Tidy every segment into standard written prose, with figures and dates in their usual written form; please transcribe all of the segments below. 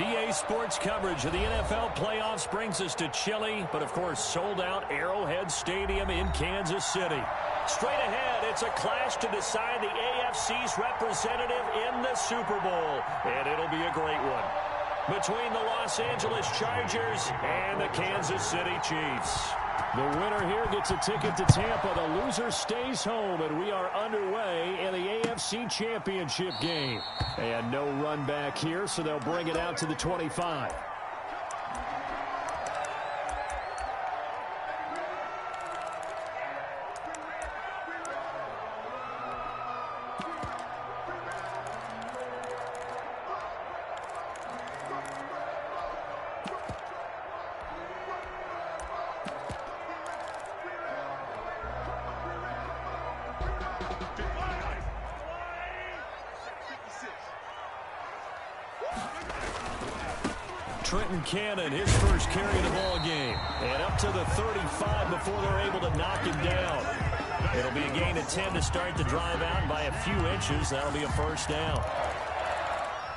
EA Sports coverage of the NFL playoffs brings us to chilly, but of course sold-out Arrowhead Stadium in Kansas City. Straight ahead, it's a clash to decide the AFC's representative in the Super Bowl, and it'll be a great one. Between the Los Angeles Chargers and the Kansas City Chiefs. The winner here gets a ticket to Tampa. The loser stays home, and we are underway in the AFC Championship game. And no run back here, so they'll bring it out to the 25. Trenton Cannon, his first carry of the ball game. And up to the 35 before they're able to knock him down. It'll be a gain of 10 to start the drive out by a few inches. That'll be a first down.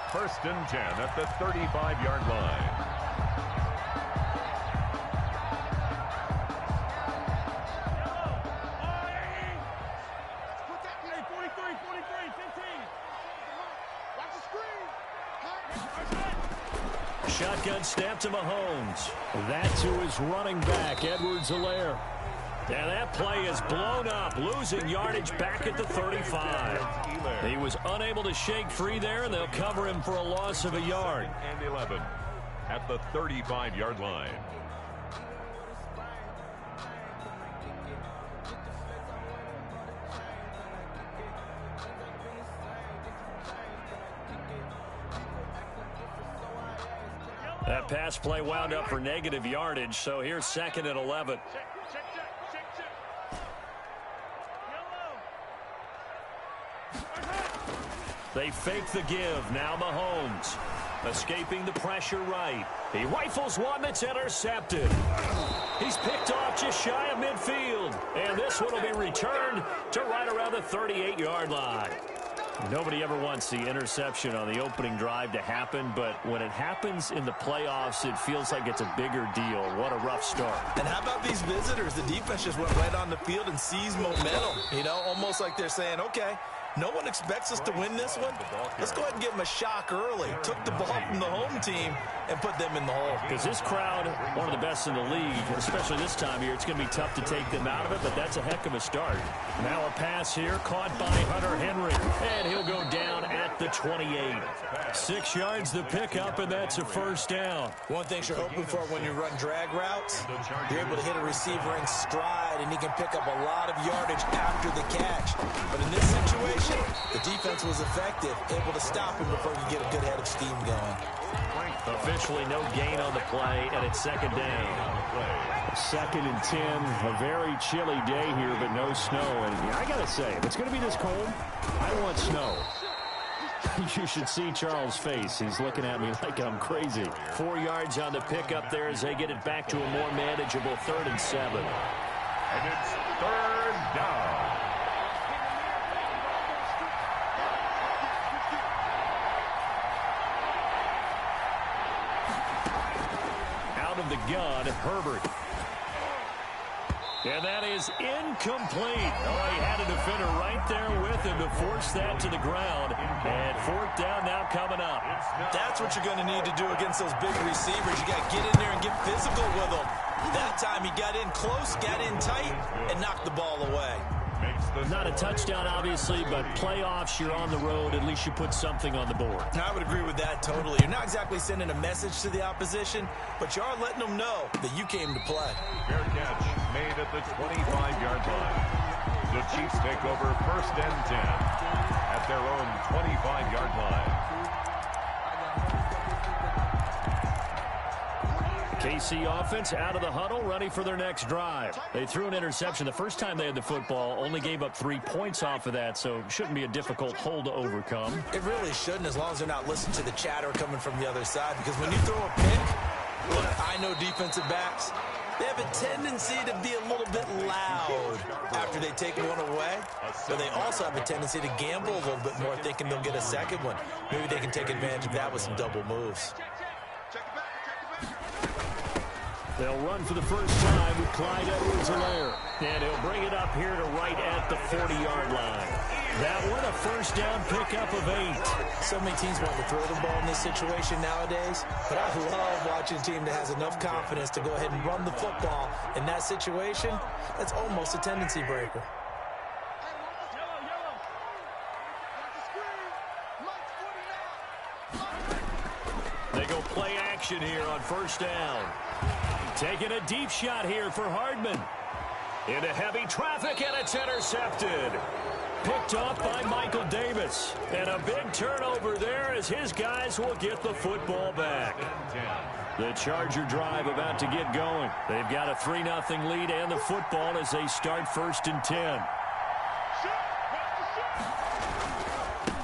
1st and 10 at the 35-yard line. Shotgun snap to Mahomes. That to his running back, Edwards-Helaire. And that play is blown up, losing yardage back at the 35. He was unable to shake free there, and they'll cover him for a loss of a yard. And 11 at the 35-yard line. That pass play wound up for negative yardage, so here's 2nd and 11. They fake the give. Now Mahomes escaping the pressure right. He rifles one that's intercepted. He's picked off just shy of midfield. And this one will be returned to right around the 38-yard line. Nobody ever wants the interception on the opening drive to happen, but when it happens in the playoffs, it feels like it's a bigger deal. What a rough start. And how about these visitors? The defense just went right on the field and seized momentum. You know, almost like they're saying, okay, no one expects us to win this one. Let's go ahead and give them a shock early. Took the ball from the home team and put them in the hole. Because this crowd, one of the best in the league, especially this time of year, it's going to be tough to take them out of it, but that's a heck of a start. Now a pass here caught by Hunter Henry, and he'll go down at the 28. 6 yards the pickup, and that's a first down. One thing you're hoping for when you run drag routes, you're able to hit a receiver in stride, and he can pick up a lot of yardage after the catch. But in this situation, the defense was effective, able to stop him before he could get a good head of steam going. Officially no gain on the play, and it's 2nd down. 2nd and 10, a very chilly day here, but no snow. And I got to say, if it's going to be this cold, I don't want snow. You should see Charles' face. He's looking at me like I'm crazy. 4 yards on the pickup there as they get it back to a more manageable 3rd and 7. And it's 3rd down. Of the gun, Herbert. And that is incomplete. Oh, he had a defender right there with him to force that to the ground. And 4th down now coming up. That's what you're going to need to do against those big receivers. You got to get in there and get physical with them. That time he got in close, got in tight, and knocked the ball away. Not a touchdown, obviously, but playoffs, you're on the road. At least you put something on the board. I would agree with that totally. You're not exactly sending a message to the opposition, but you are letting them know that you came to play. Fair catch made at the 25-yard line. The Chiefs take over 1st and 10 at their own 25-yard line. KC offense out of the huddle, ready for their next drive. They threw an interception the first time they had the football, only gave up 3 points off of that, so it shouldn't be a difficult hole to overcome. It really shouldn't, as long as they're not listening to the chatter coming from the other side, because when you throw a pick, look, I know defensive backs, they have a tendency to be a little bit loud after they take one away, but they also have a tendency to gamble a little bit more, thinking they'll get a second one. Maybe they can take advantage of that with some double moves. They'll run for the first time with Clyde Edwards-Helaire. And he'll bring it up here to right at the 40-yard line. That one, a first down pickup of 8. So many teams want to throw the ball in this situation nowadays, but I love watching a team that has enough confidence to go ahead and run the football. In that situation, that's almost a tendency breaker. They go play action here on first down. Taking a deep shot here for Hardman. Into heavy traffic, and it's intercepted. Picked off by Michael Davis. And a big turnover there as his guys will get the football back. The Charger drive about to get going. They've got a 3-0 lead and the football as they start first and 10.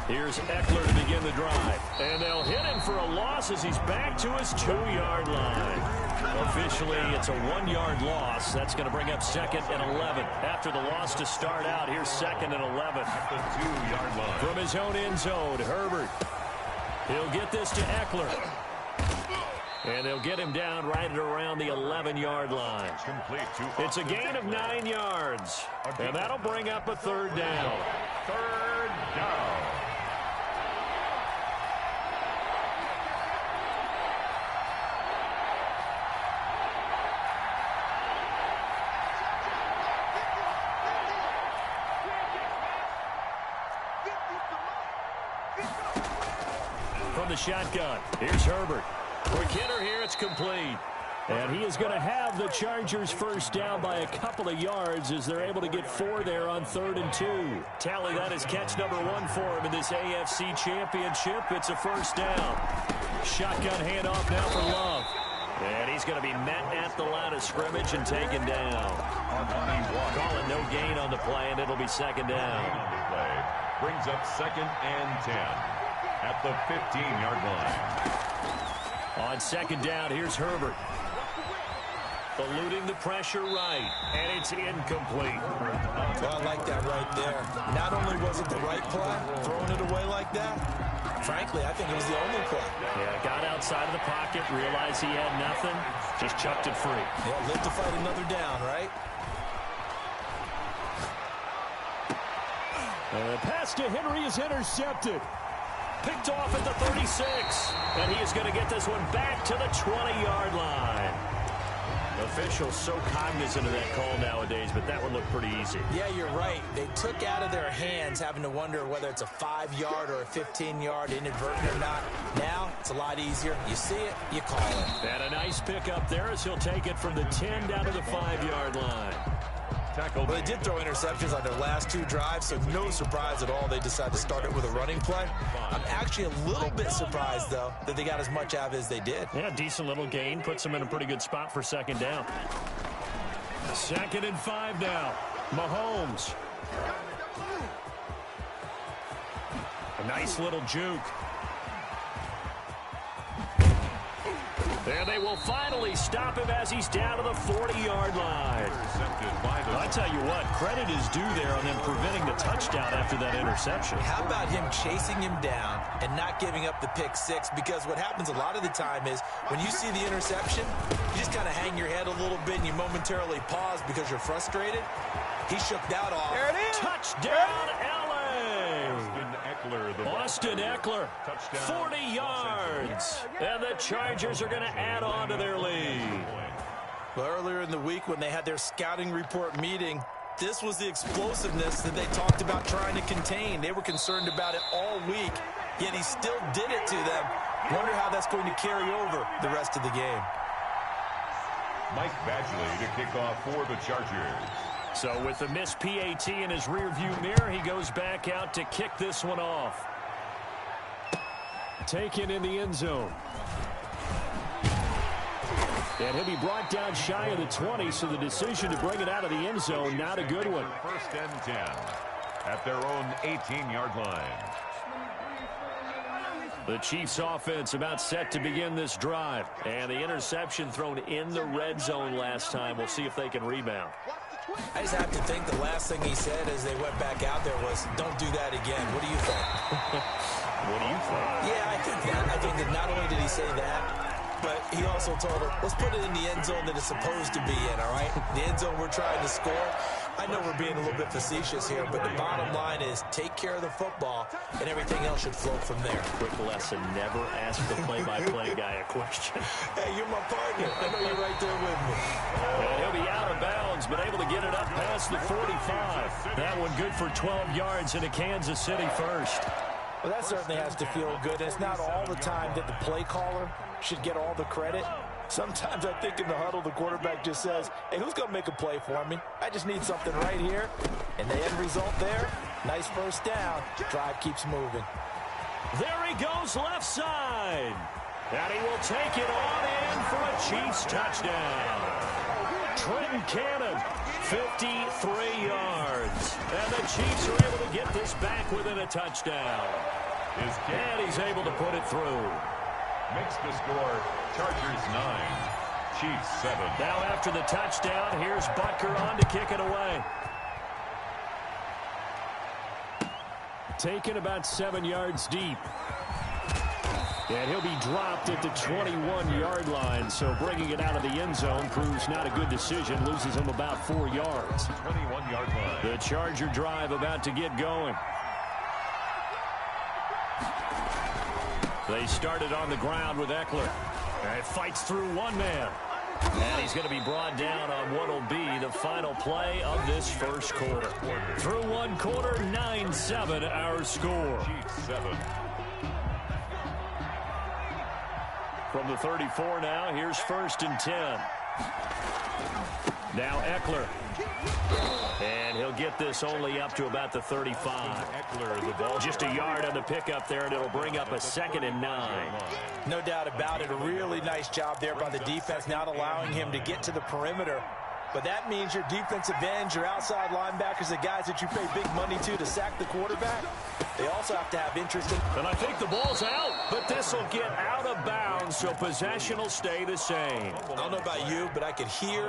Here's Eckler to begin the drive. And they'll hit him for a loss as he's back to his 2-yard line. Officially, it's a 1-yard loss. That's going to bring up 2nd and 11. After the loss to start out, here's 2nd and 11. At the 2-yard line. From his own end zone, Herbert. He'll get this to Eckler. And they'll get him down right at around the 11-yard line. It's a gain of 9 yards. And that'll bring up a 3rd down. 3rd down. From the shotgun, here's Herbert. Quick hitter here, it's complete. And he is going to have the Chargers first down by a couple of yards as they're able to get 4 there on 3rd and 2. Tally, that is catch number 1 for him in this AFC Championship. It's a first down. Shotgun handoff now for Love. And he's going to be met at the line of scrimmage and taken down. Calling no gain on the play, and it'll be 2nd down. Brings up 2nd and 10 at the 15-yard line. On 2nd down, here's Herbert. Eluding the pressure right, and it's incomplete. Well, I like that right there. Not only was it the right play, throwing it away like that, frankly, I think it was the only play. Yeah, got outside of the pocket, realized he had nothing, just chucked it free. Yeah, live to fight another down, right? The pass to Henry is intercepted. Picked off at the 36. And he is going to get this one back to the 20-yard line. Officials so cognizant of that call nowadays, but that one looked pretty easy. Yeah, you're right. They took out of their hands having to wonder whether it's a 5-yard or a 15-yard inadvertent or not. Now, it's a lot easier. You see it, you call it. And a nice pickup there as he'll take it from the 10 down to the 5-yard line. Well, they did throw interceptions on their last 2 drives, so no surprise at all they decided to start it with a running play. I'm actually a little bit surprised, though, that they got as much out of it as they did. Yeah, decent little gain. Puts them in a pretty good spot for 2nd down. 2nd and 5 now. Mahomes. A nice little juke. And they will finally stop him as he's down to the 40-yard line. I tell you what, credit is due there on them preventing the touchdown after that interception. How about him chasing him down and not giving up the pick 6? Because what happens a lot of the time is when you see the interception, you just kind of hang your head a little bit and you momentarily pause because you're frustrated. He shook that off. There it is. Touchdown, L.A. Austin Eckler, 40 yards. And the Chargers are going to add on to their lead. Well, earlier in the week when they had their scouting report meeting, this was the explosiveness that they talked about trying to contain. They were concerned about it all week, yet he still did it to them. Wonder how that's going to carry over the rest of the game. Mike Badgley to kick off for the Chargers. So with the missed PAT in his rearview mirror, he goes back out to kick this one off. Taken in the end zone. And he'll be brought down shy of the 20, so the decision to bring it out of the end zone, not a good one. 1st and 10 at their own 18-yard line. The Chiefs offense about set to begin this drive. And the interception thrown in the red zone last time. We'll see if they can rebound. I just have to think the last thing he said as they went back out there was, don't do that again. What do you think? What do you think? Yeah, I think that not only did he say that, but he also told him, let's put it in the end zone that it's supposed to be in, all right? The end zone we're trying to score. I know we're being a little bit facetious here, but the bottom line is take care of the football, and everything else should flow from there. Quick lesson, never ask the play-by-play guy a question. Hey, you're my partner. I know you're right there with me. And he'll be out of bounds, but able to get it up past the 45. That one good for 12 yards into Kansas City first. Well, that certainly has to feel good. It's not all the time that the play caller should get all the credit. Sometimes I think in the huddle, the quarterback just says, hey, who's going to make a play for me? I just need something right here. And the end result there, nice first down. Drive keeps moving. There he goes left side. And he will take it on in for a Chiefs touchdown. Trenton Cannon, 53 yards. And the Chiefs are able to get this back within a touchdown. And he's able to put it through. Makes the score Chargers 9, Chiefs 7. Now after the touchdown, here's Butker on to kick it away. Taken about 7 yards deep. And he'll be dropped at the 21-yard line, so bringing it out of the end zone proves not a good decision. Loses him about 4 yards. 21-yard line. The Charger drive about to get going. They started on the ground with Eckler. And it fights through one man. And he's going to be brought down on what will be the final play of this first quarter. Through one quarter, 9-7 our score. Chiefs 7. From the 34 now, here's 1st and 10. Now Eckler. And he'll get this only up to about the 35. Eckler, the ball. Just a yard on the pickup there, and it'll bring up a 2nd and 9. No doubt about it. A really nice job there by the defense, not allowing him to get to the perimeter. But that means your defensive ends, your outside linebackers, the guys that you pay big money to sack the quarterback, they also have to have interest in. And I think the ball's out, but this will get out of bounds, so possession will stay the same. I don't know about you, but I could hear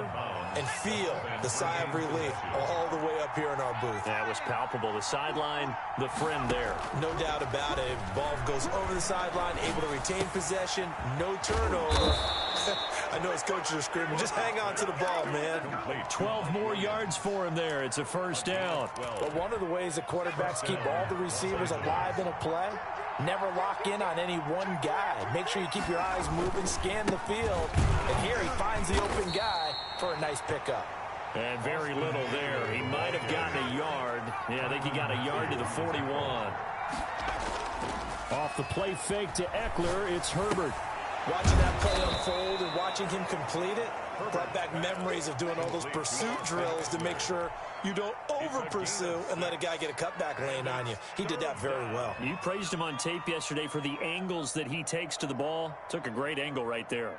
and feel the sigh of relief all the way up here in our booth. That was palpable. The sideline, the friend there. No doubt about it. Ball goes over the sideline, able to retain possession, no turnover. I know his coaches are screaming, just hang on to the ball, man. 12 more yards for him there. It's a first down. But one of the ways that quarterbacks keep all the receivers alive in a play, never lock in on any one guy. Make sure you keep your eyes moving, scan the field. And here he finds the open guy for a nice pickup. And very little there. He might have gotten a yard. Yeah, I think he got a yard to the 41. Off the play fake to Eckler, it's Herbert. Watching that play unfold and watching him complete it brought back memories of doing all those pursuit drills to make sure you don't over-pursue and let a guy get a cutback lane on you. He did that very well. You praised him on tape yesterday for the angles that he takes to the ball. Took a great angle right there.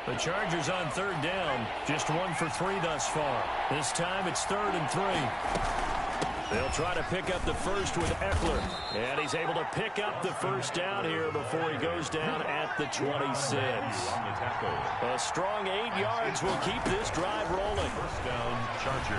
The Chargers on 3rd down. Just 1 for 3 thus far. This time it's 3rd and 3. They'll try to pick up the first with Eckler. And he's able to pick up the first down here before he goes down at the 26. A strong 8 yards will keep this drive rolling. First down, Chargers.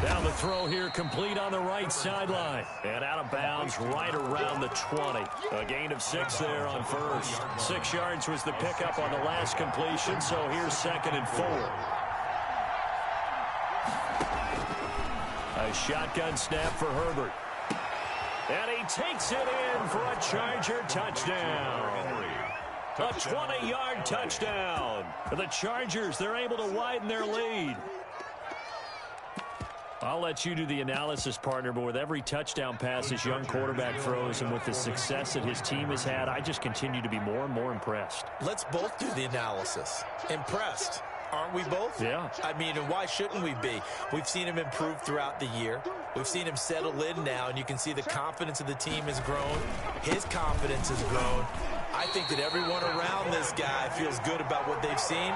Now the throw here complete on the right sideline. And out of bounds right around the 20. A gain of 6 there on first. 6 yards was the pickup on the last completion, so here's 2nd and 4. A shotgun snap for Herbert. And he takes it in for a Charger touchdown. A 20-yard touchdown. The Chargers, they're able to widen their lead. I'll let you do the analysis, partner, but with every touchdown pass this young quarterback throws and with the success that his team has had, I just continue to be more and more impressed. Let's both do the analysis. Impressed. Aren't we both? Yeah. I mean, and why shouldn't we be? We've seen him improve throughout the year. We've seen him settle in now, and you can see the confidence of the team has grown. His confidence has grown. I think that everyone around this guy feels good about what they've seen.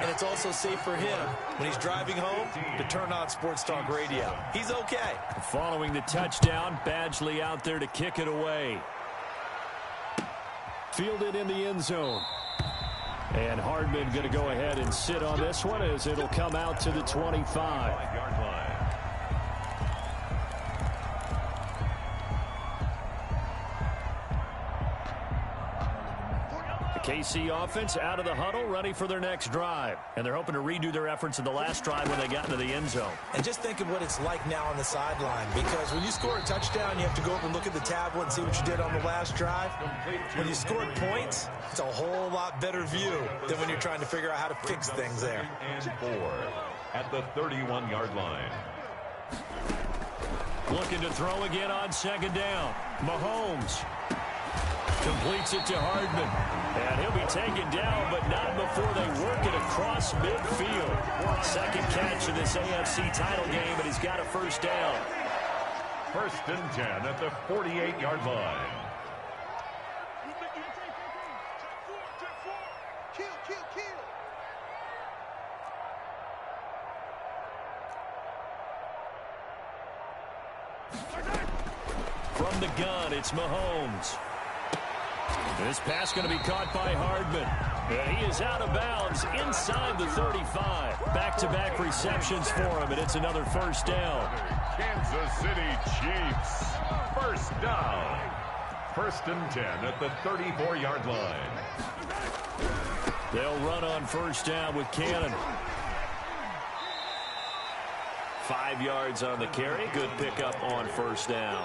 And it's also safe for him when he's driving home to turn on Sports Talk Radio. He's okay. Following the touchdown, Badgley out there to kick it away. Fielded in the end zone. And Hardman going to go ahead and sit on this one as it'll come out to the 25-yard line. KC offense out of the huddle, ready for their next drive. And they're hoping to redo their efforts in the last drive when they got into the end zone. And just think of what it's like now on the sideline, because when you score a touchdown, you have to go up and look at the tablet and see what you did on the last drive. When you scored points, it's a whole lot better view than when you're trying to figure out how to fix things there. And 4 at the 31-yard line. Looking to throw again on second down. Mahomes completes it to Hardman. And he'll be taken down, but not before they work it across midfield. Second catch of this AFC title game, and he's got a first down. 1st and 10 at the 48-yard line. From the gun, it's Mahomes. This pass going to be caught by Hardman. And he is out of bounds inside the 35. Back-to-back receptions for him, and it's another first down. Kansas City Chiefs. First down. 1st and 10 at the 34-yard line. They'll run on first down with Cannon. 5 yards on the carry. Good pickup on first down.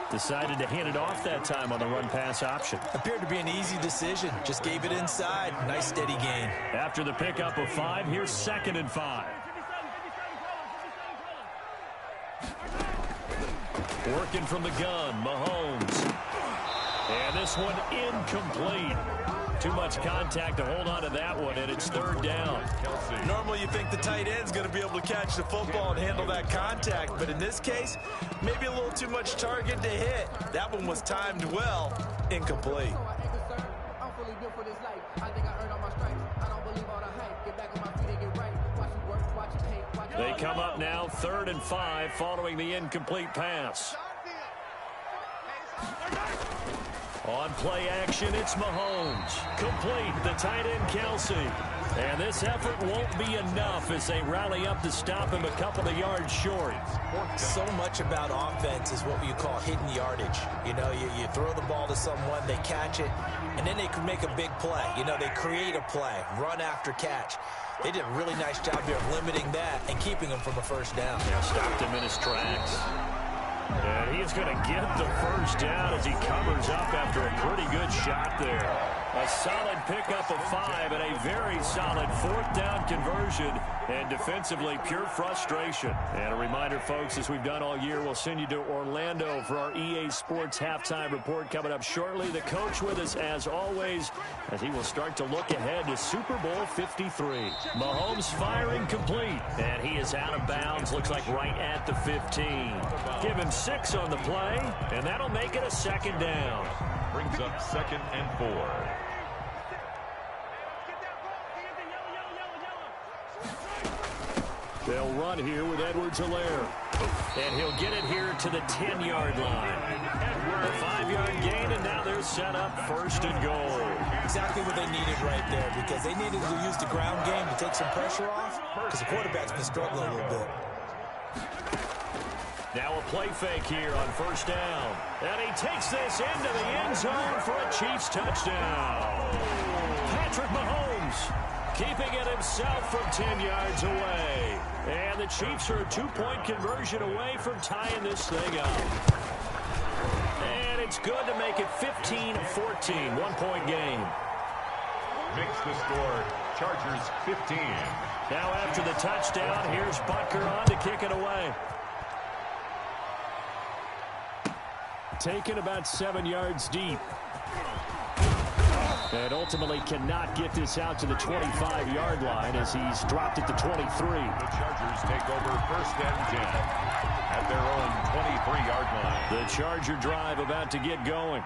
Decided to hand it off that time on the run-pass option. Appeared to be an easy decision. Just gave it inside. Nice steady gain. After the pickup of 5, here's 2nd and 5. Working from the gun, Mahomes. And this one incomplete. Too much contact to hold on to that one, and it's 3rd down. Normally you think the tight end's going to be able to catch the football and handle that contact, but in this case, maybe a little too much target to hit. That one was timed well. Incomplete. They come up now 3rd and 5 following the incomplete pass. On play action, it's Mahomes. Complete, the tight end, Kelsey. And this effort won't be enough as they rally up to stop him a couple of yards short. So much about offense is what you call hidden yardage. You know, you throw the ball to someone, they catch it, and then they can make a big play. You know, they create a play, run after catch. They did a really nice job here of limiting that and keeping him from a first down. Yeah, stopped him in his tracks. And he's going to get the first down as he covers up after a pretty good shot there. A solid pickup of 5 and a very solid 4th down conversion. And defensively, pure frustration. And a reminder, folks, as we've done all year, we'll send you to Orlando for our EA Sports halftime report coming up shortly. The coach with us, as always, as he will start to look ahead to Super Bowl 53. Mahomes firing complete. And he is out of bounds, looks like right at the 15. Give him 6 on the play, and that'll make it a 2nd down. Brings up 2nd and 4. They'll run here with Edwards-Helaire. And he'll get it here to the 10-yard line. A 5-yard gain, and now they're set up 1st and goal. Exactly what they needed right there, because they needed to use the ground game to take some pressure off, because the quarterback's been struggling a little bit. Now a play fake here on 1st down. And he takes this into the end zone for a Chiefs touchdown. Patrick Mahomes keeping it himself from 10 yards away. And the Chiefs are a 2-point conversion away from tying this thing up. And it's good to make it 15-14, 1-point game. Makes the score, Chargers 15. Now after the touchdown, here's Butker on to kick it away. Taken about 7 yards deep. And ultimately cannot get this out to the 25-yard line as he's dropped it to 23. The Chargers take over 1st and 10 at their own 23-yard line. The Charger drive about to get going.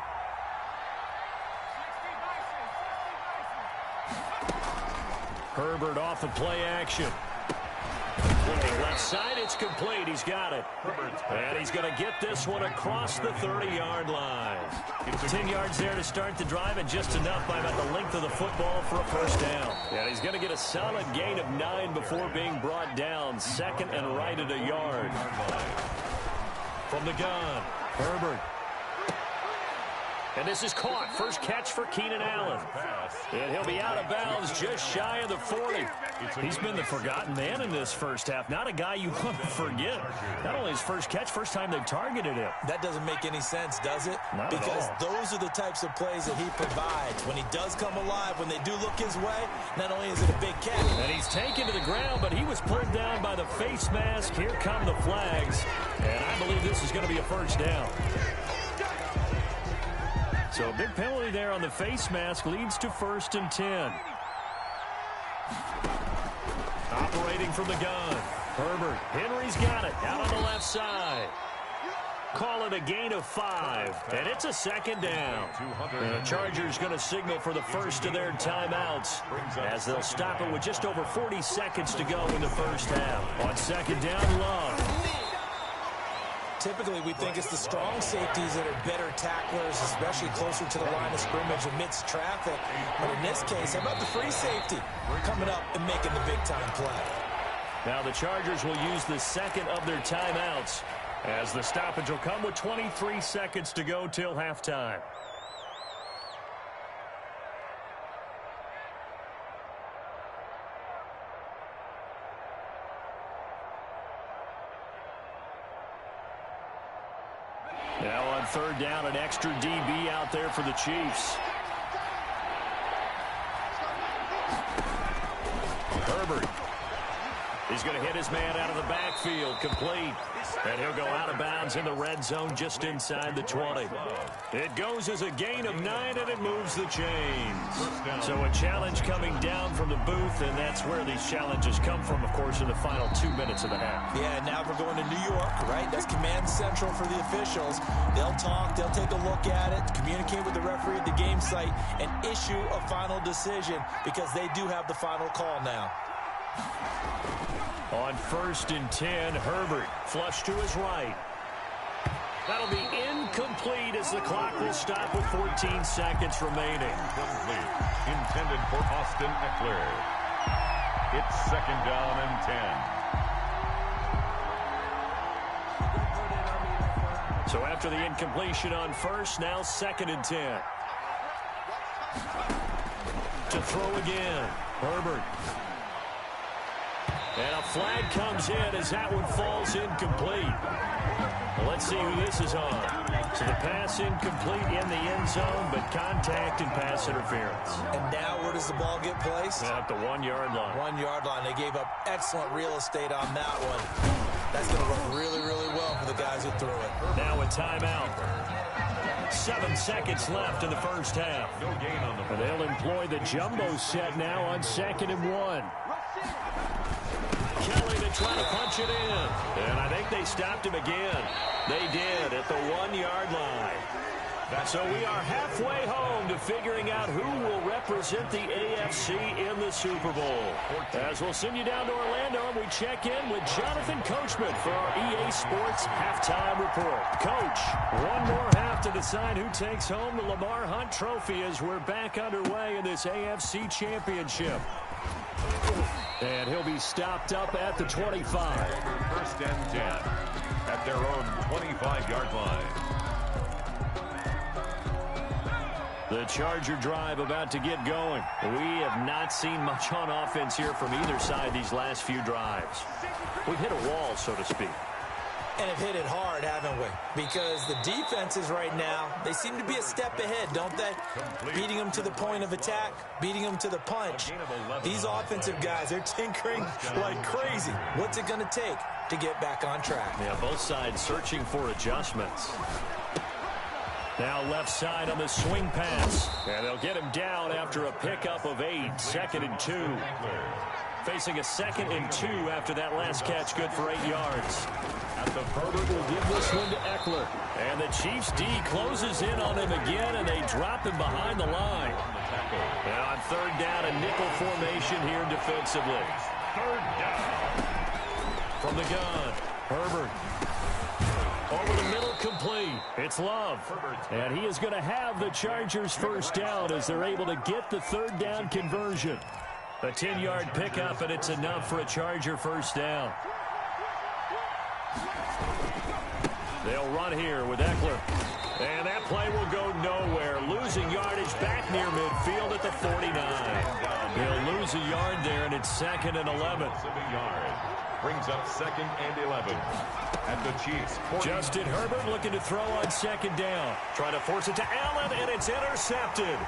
Herbert off the play action. Looking left side, it's complete. He's got it. And he's going to get this one across the 30-yard line. 10 yards there to start the drive, and just enough by about the length of the football for a first down. And he's going to get a solid gain of 9 before being brought down. Second and right at a yard. From the gun, Herbert. And this is caught. First catch for Keenan Allen. And he'll be out of bounds just shy of the 40. He's been the forgotten man in this first half. Not a guy you want to forget. Not only his first catch, first time they've targeted him. That doesn't make any sense, does it? Not because at all. Those are the types of plays that he provides. When he does come alive, when they do look his way, not only is it a big catch. And he's taken to the ground, but he was pulled down by the face mask. Here come the flags. And I believe this is going to be a first down. So a big penalty there on the face mask leads to 1st and 10. Operating from the gun. Herbert. Henry's got it. Out on the left side. Call it a gain of 5. And it's a second down. And the Chargers going to signal for the first of their timeouts as they'll stop it with just over 40 seconds to go in the first half. On second down, Love. Typically, we think it's the strong safeties that are better tacklers, especially closer to the line of scrimmage amidst traffic. But in this case, how about the free safety coming up and making the big-time play? Now the Chargers will use the second of their timeouts as the stoppage will come with 23 seconds to go till halftime. Now on third down, an extra DB out there for the Chiefs. Herbert. He's going to hit his man out of the backfield, complete. And he'll go out of bounds in the red zone just inside the 20. It goes as a gain of 9, and it moves the chains. So a challenge coming down from the booth, and that's where these challenges come from, of course, in the final 2 minutes of the half. Yeah, now we're going to New York, right? That's command central for the officials. They'll talk, they'll take a look at it, communicate with the referee at the game site, and issue a final decision because they do have the final call now. On 1st and 10, Herbert flush to his right. That'll be incomplete as the clock will stop with 14 seconds remaining. Incomplete. Intended for Austin Eckler. It's second down and 10. So after the incompletion on first, now 2nd and 10. To throw again, Herbert. And a flag comes in as that one falls incomplete. Well, let's see who this is on. So the pass incomplete in the end zone, but contact and pass interference. And now where does the ball get placed? At the 1-yard line. 1-yard line. They gave up excellent real estate on that one. That's going to look really, really well for the guys who threw it. Now a timeout. 7 seconds left in the first half. No gain on the play. They'll employ the jumbo set now on 2nd and 1. Kelly to try to punch it in. And I think they stopped him again. They did at the 1-yard line. So we are halfway home to figuring out who will represent the AFC in the Super Bowl. As we'll send you down to Orlando, and we check in with Jonathan Coachman for our EA Sports Halftime Report. Coach, one more half to decide who takes home the Lamar Hunt Trophy as we're back underway in this AFC Championship. And he'll be stopped up at the 25. 1st and 10 at their own 25-yard line. The Charger drive about to get going. We have not seen much on offense here from either side these last few drives. We've hit a wall, so to speak. And have hit it hard, haven't we? Because the defenses right now, they seem to be a step ahead, don't they? Beating them to the point of attack, beating them to the punch. These offensive guys, they're tinkering like crazy. What's it going to take to get back on track? Yeah, both sides searching for adjustments. Now left side on the swing pass. And they'll get him down after a pickup of 8. 2nd and 2. Facing a 2nd and 2 after that last catch, good for 8 yards. Herbert will give this one to Eckler. And the Chiefs D closes in on him again, and they drop him behind the line. And on 3rd down, a nickel formation here defensively. 3rd down. From the gun, Herbert. Over the middle, complete. It's Love. And he is going to have the Chargers first down as they're able to get the third down conversion. A 10-yard pickup, and it's enough for a Charger first down. They'll run here with Eckler. And that play will go nowhere. Losing yardage back near midfield at the 49. He'll lose a yard there, and it's 2nd and 11. Brings up 2nd and 11. And the Chiefs. Justin Herbert looking to throw on 2nd down. Trying to force it to Allen, and it's intercepted.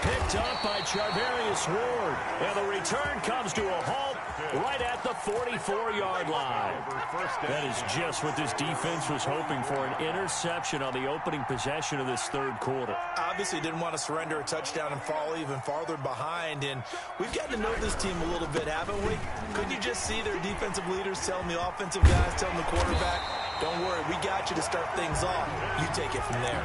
Picked up by Charvarius Ward. And the return comes to a halt right at the 44-yard line. That is just what this defense was hoping for, an interception on the opening possession of this third quarter. Obviously didn't want to surrender a touchdown and fall even farther behind, and we've gotten to know this team a little bit, haven't we? Couldn't you just see their defensive leaders telling the offensive guys, telling the quarterback, don't worry, we got you to start things off. You take it from there.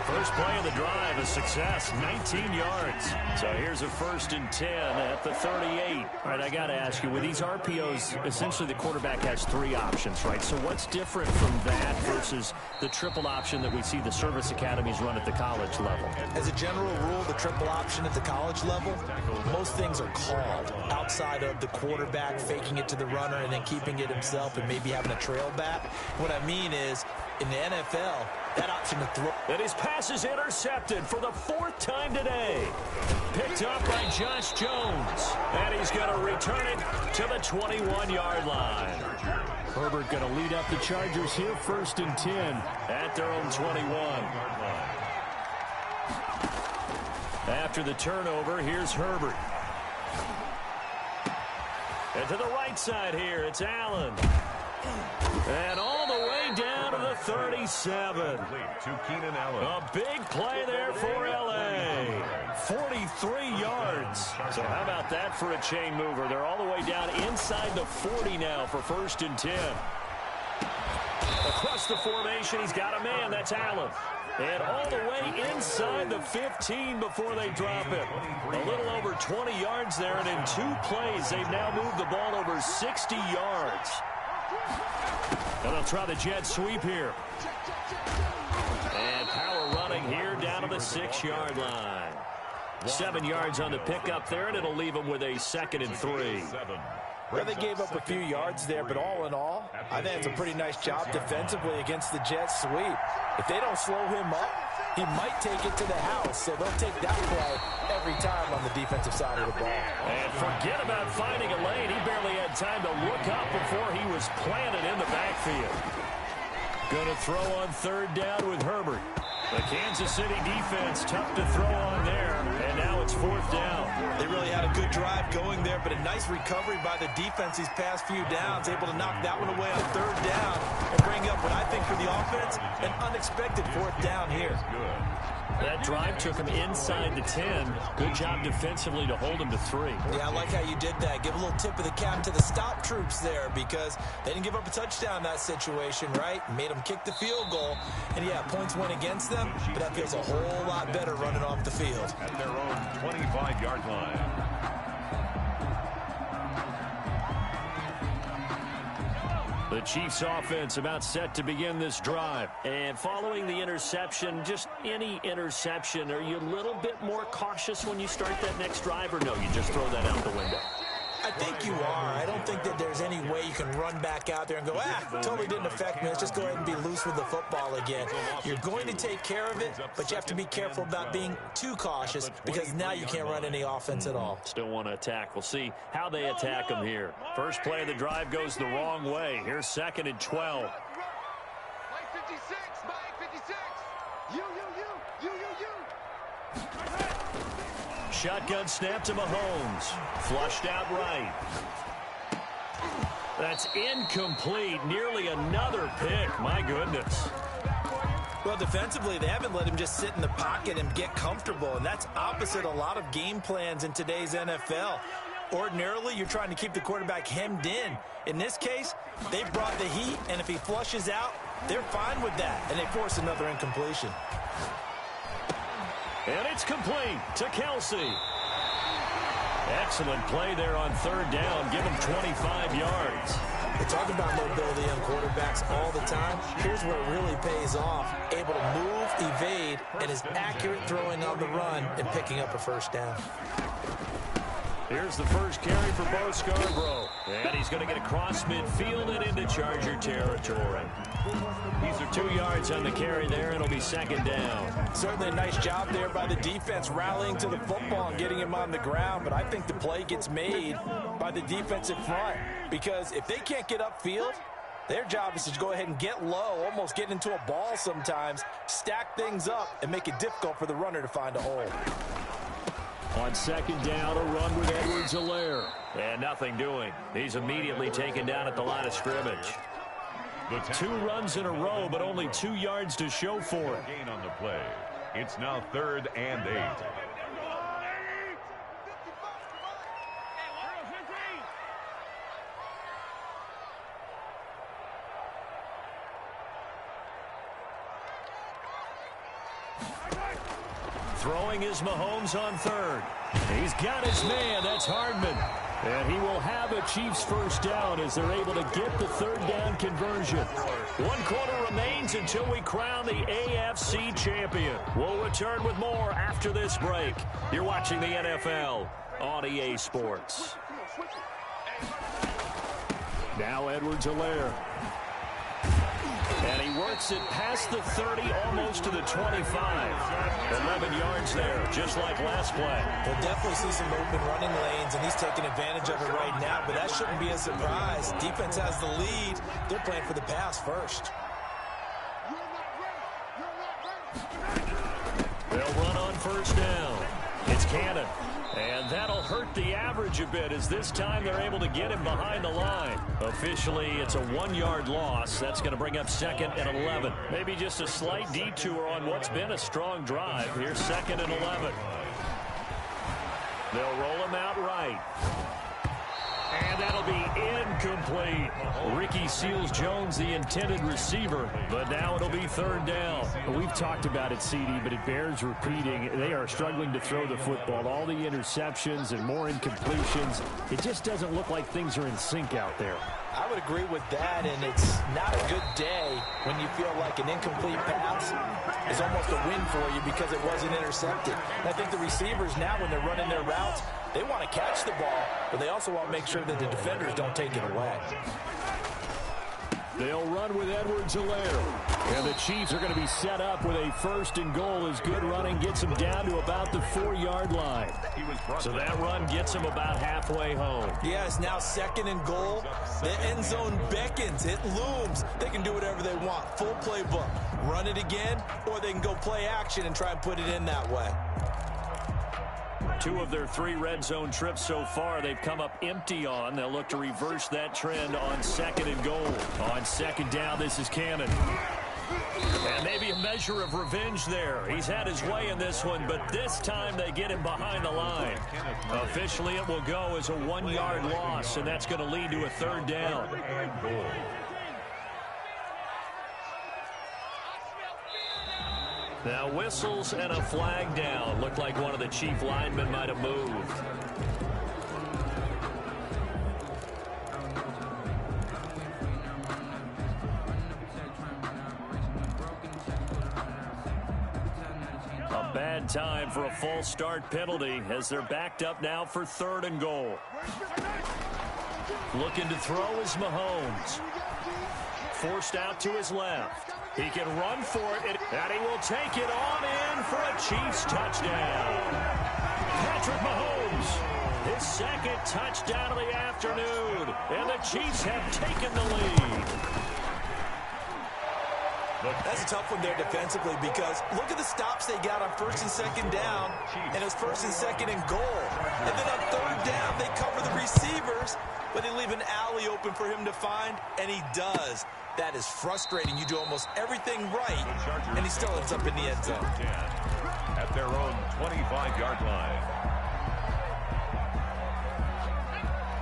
First play of the drive, a success, 19 yards. So here's a 1st and 10 at the 38. All right, I got to ask you, with these RPOs, essentially the quarterback has 3 options, right? So what's different from that versus the triple option that we see the service academies run at the college level? As a general rule, the triple option at the college level, most things are called outside of the quarterback faking it to the runner and then keeping it himself and maybe having a trail back. What I mean is, in the NFL, that option to throw. And his pass is intercepted for the 4th time today. Picked up by Josh Jones. And he's going to return it to the 21-yard line. Herbert going to lead up the Chargers here, 1st and 10 at their own 21. After the turnover, here's Herbert. And to the right side here, it's Allen. And all the way down to the 37. To Keenan Allen. A big play there for L.A. 43 yards. So how about that for a chain mover? They're all the way down inside the 40 now for 1st and 10. Across the formation, he's got a man. That's Allen. And all the way inside the 15 before they drop it. A little over 20 yards there, and in 2 plays, they've now moved the ball over 60 yards. And they'll try the jet sweep here. And power running here down to the 6-yard line. 7 yards on the pickup there, and it'll leave them with a 2nd and 3. Well, they gave up a few yards there, but all in all, I think it's a pretty nice job defensively against the jet sweep. If they don't slow him up, he might take it to the house, so they'll take that play every time on the defensive side of the ball. And forget about finding a lane. He barely had time to look up before he was planted in the backfield. Going to throw on 3rd down with Herbert. The Kansas City defense tough to throw on there, and now it's 4th down. They really had a good drive going there, but a nice recovery by the defense these past few downs, able to knock that one away on 3rd down and bring up what I think for the offense, an unexpected 4th down here. That drive took him inside the 10. Good job defensively to hold him to 3. Yeah, I like how you did that. Give a little tip of the cap to the stop troops there because they didn't give up a touchdown in that situation, right? Made them kick the field goal. And, yeah, points went against them, but that feels a whole lot better running off the field. At their own 25-yard line. The Chiefs offense about set to begin this drive. And following the interception, just any interception, are you a little bit more cautious when you start that next drive, or no, you just throw that out the window? I think you are. I don't think that there's any way you can run back out there and go, totally didn't affect me. Let's just go ahead and be loose with the football again. You're going to take care of it, but you have to be careful about being too cautious because now you can't run any offense at all. Still want to attack. We'll see how they attack them here. First play of the drive goes the wrong way. Here's 2nd and 12. Mike 56, Mike 56. You. Shotgun snap to Mahomes. Flushed out right. That's incomplete. Nearly another pick. My goodness. Well, defensively, they haven't let him just sit in the pocket and get comfortable, and that's opposite a lot of game plans in today's NFL. Ordinarily, you're trying to keep the quarterback hemmed in. In this case, they brought the heat, and if he flushes out, they're fine with that, and they force another incompletion. And it's complete to Kelsey. Excellent play there on third down. Give him 25 yards. They talk about mobility on quarterbacks all the time. Here's where it really pays off. Able to move, evade, and is accurate throwing on the run and picking up a first down. Here's the first carry for Bo Scarborough. And he's going to get across midfield and into Charger territory. These are 2 yards on the carry there. It'll be second down. Certainly a nice job there by the defense rallying to the football and getting him on the ground. But I think the play gets made by the defensive front. Because if they can't get upfield, their job is to go ahead and get low, almost get into a ball sometimes, stack things up, and make it difficult for the runner to find a hole. On second down, a run with Edwards-Helaire. And nothing doing. He's immediately taken down at the line of scrimmage. 2 runs in a row, but only 2 yards to show for it. Gain on the play. It's now 3rd and 8. Throwing is Mahomes on third. He's got his man. That's Hardman. And he will have a Chiefs first down as they're able to get the third down conversion. 1 quarter remains until we crown the AFC champion. We'll return with more after this break. You're watching the NFL on EA Sports. Now Edwards-Helaire. And he works it past the 30, almost to the 25. 11 yards there, just like last play. We'll definitely see some open running lanes, and he's taking advantage of it right now, but that shouldn't be a surprise. Defense has the lead. They're playing for the pass first. They'll run on first down. It's Cannon. And that'll hurt the average a bit as this time they're able to get him behind the line. Officially, it's a 1-yard loss. That's going to bring up 2nd and 11. Maybe just a slight detour on what's been a strong drive. Here's 2nd and 11. They'll roll him out right. And that'll be incomplete. Ricky Seals-Jones, the intended receiver, but now it'll be 3rd down. We've talked about it, CD, but it bears repeating. They are struggling to throw the football. All the interceptions and more incompletions. It just doesn't look like things are in sync out there. I would agree with that, and it's not a good day when you feel like an incomplete pass is almost a win for you because it wasn't intercepted. And I think the receivers now, when they're running their routes, they want to catch the ball, but they also want to make sure that the defenders don't take it away. They'll run with Edwards-Helaire. And the Chiefs are going to be set up with a 1st and goal as good running gets them down to about the 4-yard line. So that run gets them about halfway home. Yeah, it's now 2nd and goal. The end zone beckons. It looms. They can do whatever they want. Full playbook. Run it again, or they can go play action and try and put it in that way. 2 of their 3 red zone trips so far they've come up empty on. They'll look to reverse that trend on 2nd and goal. On 2nd down, this is Cannon. And maybe a measure of revenge there. He's had his way in this one, but this time they get him behind the line. Officially, it will go as a 1-yard loss, and that's going to lead to a 3rd down. Now whistles and a flag down. Looked like one of the Chief linemen might have moved. A bad time for a false start penalty as they're backed up now for 3rd and goal. Looking to throw is Mahomes. Forced out to his left. He can run for it, and he will take it on in for a Chiefs touchdown. Patrick Mahomes, his 2nd touchdown of the afternoon, and the Chiefs have taken the lead. That's a tough one there defensively because look at the stops they got on 1st and 2nd down, and it was 1st and 2nd and goal. And then on 3rd down, they cover the receivers, but they leave an alley open for him to find, and he does. That is frustrating. You do almost everything right, and he still ends up in the end zone. At their own 25-yard line.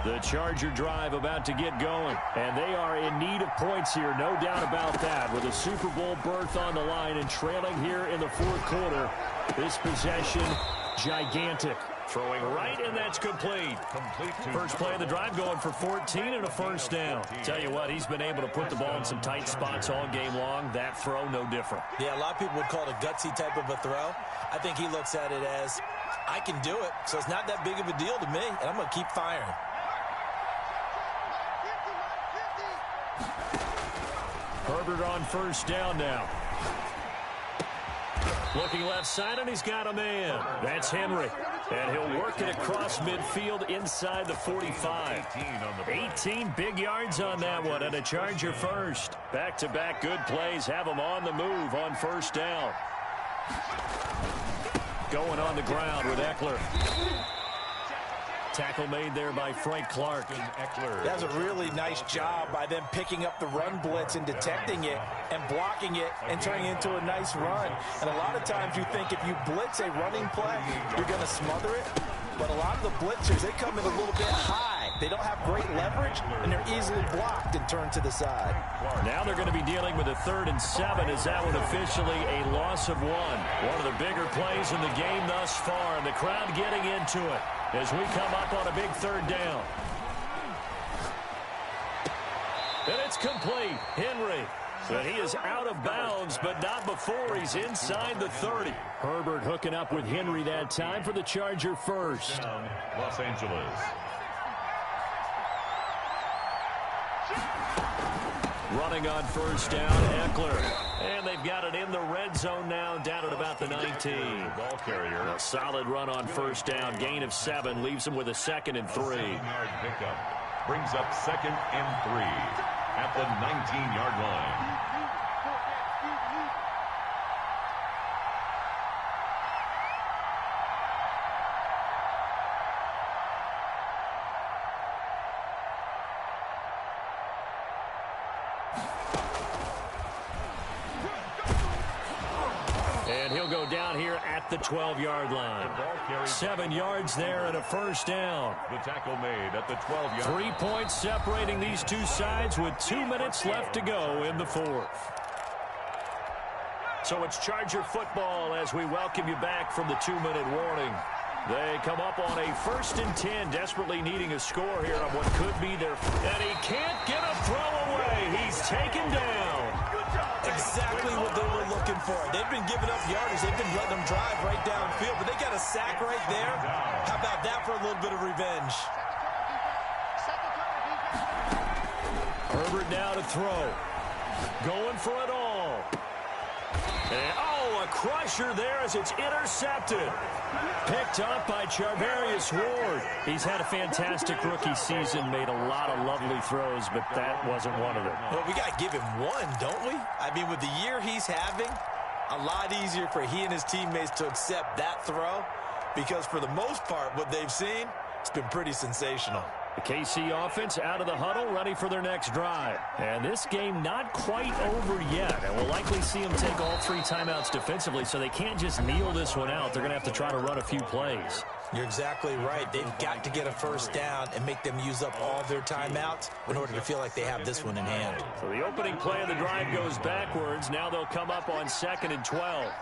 The Charger drive about to get going, and they are in need of points here, no doubt about that. With a Super Bowl berth on the line and trailing here in the 4th quarter, this possession gigantic. Throwing right, and that's complete. First play of the drive going for 14 and a first down. Tell you what, he's been able to put the ball in some tight spots all game long. That throw, no different. Yeah, a lot of people would call it a gutsy type of a throw. I think he looks at it as, I can do it, so it's not that big of a deal to me, and I'm going to keep firing. Herbert on first down now. Looking left side, and he's got a man. That's Henry. And he'll work it across midfield inside the 45. 18 big yards on that one, and a Charger first. Back-to-back good plays have him on the move on first down. Going on the ground with Eckler. Tackle made there by Frank Clark. That's a really nice job by them picking up the run blitz and detecting it and blocking it and turning it into a nice run. And a lot of times you think if you blitz a running play, you're going to smother it. But a lot of the blitzers, they come in a little bit high. They don't have great leverage, and they're easily blocked and turned to the side. Now they're going to be dealing with a 3rd and 7 as that one officially a loss of 1. One of the bigger plays in the game thus far, and the crowd getting into it as we come up on a big 3rd down. And it's complete. Henry. But he is out of bounds, but not before he's inside the 30. Herbert hooking up with Henry that time for the Charger first. Los Angeles. Running on first down, Eckler. And they've got it in the red zone now, down at about the 19. Ball carrier. A solid run on first down. Gain of 7 leaves him with a 2nd and 3. 7-yard pickup. Brings up 2nd and 3 at the 19-yard line. And he'll go down here at the 12-yard line. 7 yards there and a first down. The tackle made at the 12-yard line. 3 points separating these two sides with 2 minutes left to go in the 4th. So it's Charger football as we welcome you back from the 2-minute warning. They come up on a 1st and 10, desperately needing a score here on what could be their... And he can't get a throw away. He's taken down. Exactly what they were looking for. They've been giving up yardage. They've been letting them drive right downfield, but they got a sack right there. How about that for a little bit of revenge? Herbert now to throw. Going for it all. And, oh, a crusher there as it's intercepted. Picked up by Charvarius Ward. He's had a fantastic rookie season, made a lot of lovely throws, but that wasn't one of them. Well, we got to give him one, don't we? I mean, with the year he's having, a lot easier for he and his teammates to accept that throw because for the most part, what they've seen, it's been pretty sensational. The KC offense out of the huddle, ready for their next drive. And this game not quite over yet. And we'll likely see them take all 3 timeouts defensively, so they can't just kneel this one out. They're going to have to try to run a few plays. You're exactly right. They've got to get a first down and make them use up all their timeouts in order to feel like they have this one in hand. So the opening play of the drive goes backwards. Now they'll come up on 2nd and 12.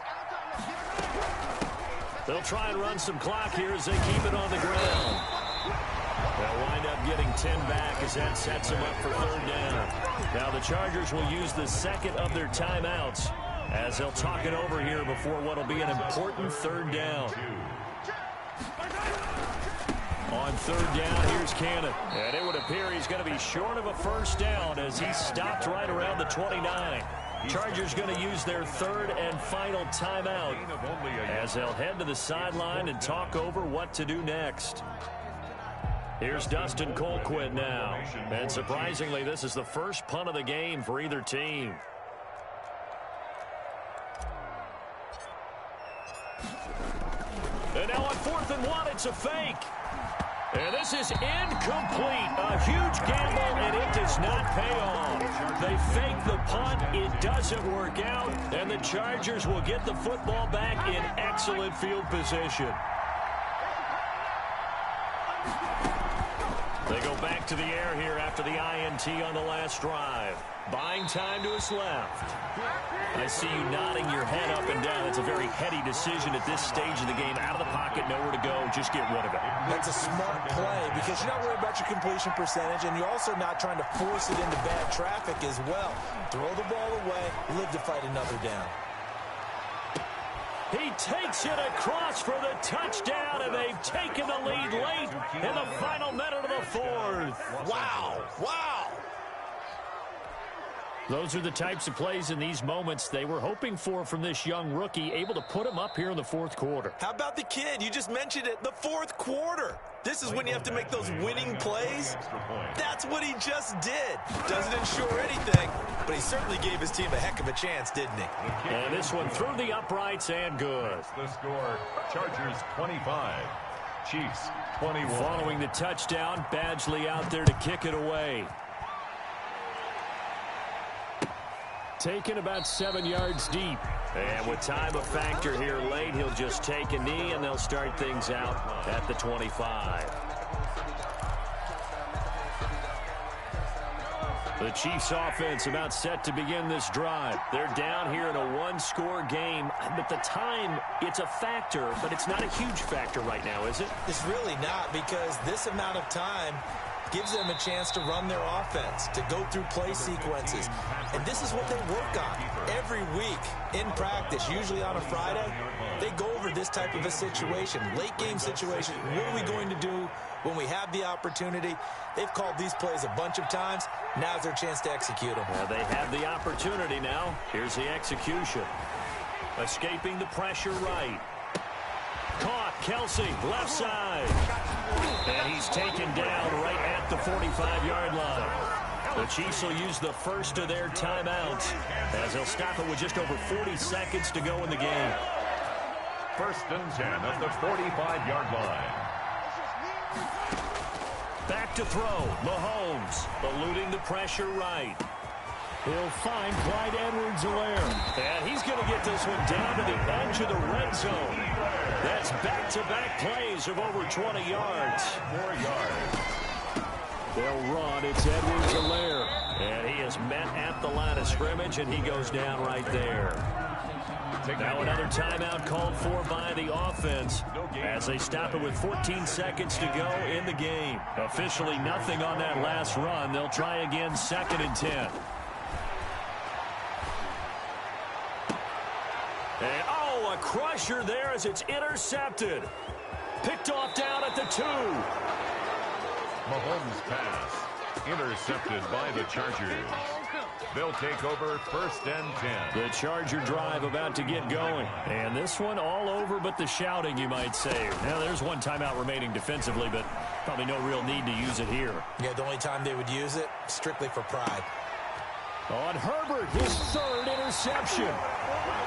They'll try and run some clock here as they keep it on the ground. They'll wind up getting 10 back as that sets them up for 3rd down. Now the Chargers will use the 2nd of their timeouts as they'll talk it over here before what will be an important 3rd down. On 3rd down, here's Cannon. And it would appear he's going to be short of a first down as he stopped right around the 29. Chargers going to use their 3rd and final timeout as they'll head to the sideline and talk over what to do next. Here's Dustin Colquitt now. And surprisingly, this is the first punt of the game for either team. And now on 4th and 1, it's a fake. And this is incomplete. A huge gamble, and it does not pay off. They fake the punt. It doesn't work out. And the Chargers will get the football back in excellent field position. They go back to the air here after the INT on the last drive. Buying time to his left. I see you nodding your head up and down. It's a very heady decision at this stage of the game. Out of the pocket, nowhere to go. Just get rid of it. That's a smart play because you're not worried about your completion percentage, and you're also not trying to force it into bad traffic as well. Throw the ball away, live to fight another down. He takes it across for the touchdown, and they've taken the lead late in the final minute of the fourth. Wow. Wow. Those are the types of plays in these moments they were hoping for from this young rookie, able to put him up here in the fourth quarter. How about the kid? You just mentioned it, the fourth quarter. This is when you have to make those winning plays. That's what he just did. Doesn't ensure anything, but he certainly gave his team a heck of a chance, didn't he? And this one through the uprights and good. The score, Chargers 25, Chiefs 21. Following the touchdown, Badgley out there to kick it away. Taken about 7 yards deep. And with time a factor here late, he'll just take a knee, and they'll start things out at the 25. The Chiefs offense about set to begin this drive. They're down here in a one-score game. But the time, it's a factor, but it's not a huge factor right now, is it? It's really not, because this amount of time gives them a chance to run their offense, to go through play sequences. And this is what they work on every week in practice, usually on a Friday. They go over this type of a situation, late game situation. What are we going to do when we have the opportunity? They've called these plays a bunch of times. Now's their chance to execute them. Well, they have the opportunity now. Here's the execution. Escaping the pressure right. Caught, Kelsey, left side. And he's taken down right at the 45-yard line. The Chiefs will use the first of their timeouts as they'll stop it with just over 40 seconds to go in the game. First and 10 at the 45-yard line. Back to throw. Mahomes eluding the pressure right. He'll find Clyde Edwards-Helaire. And he's going to get this one down to the edge of the red zone. That's back-to-back plays of over 20 yards. 4 yards. They'll run. It's Edwards-Helaire. And he is met at the line of scrimmage, and he goes down right there. Now another timeout called for by the offense as they stop it with 14 seconds to go in the game. Officially nothing on that last run. They'll try again 2nd and 10. And, oh, a crusher there as it's intercepted. Picked off down at the 2. Mahomes' pass intercepted by the Chargers. They'll take over 1st and 10. The Charger drive about to get going. And this one all over but the shouting, you might say. Now, there's one timeout remaining defensively, but probably no real need to use it here. Yeah, the only time they would use it, strictly for pride. On Herbert, his 3rd interception.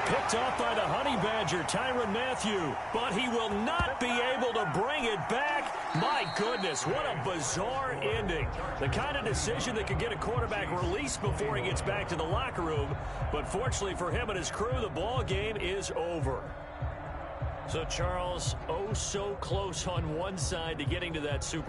Picked off by the Honey Badger, Tyrann Mathieu. But he will not be able to bring it back. My goodness, what a bizarre ending. The kind of decision that could get a quarterback released before he gets back to the locker room. But fortunately for him and his crew, the ball game is over. So, Charles, oh so close on one side to getting to that Super Bowl.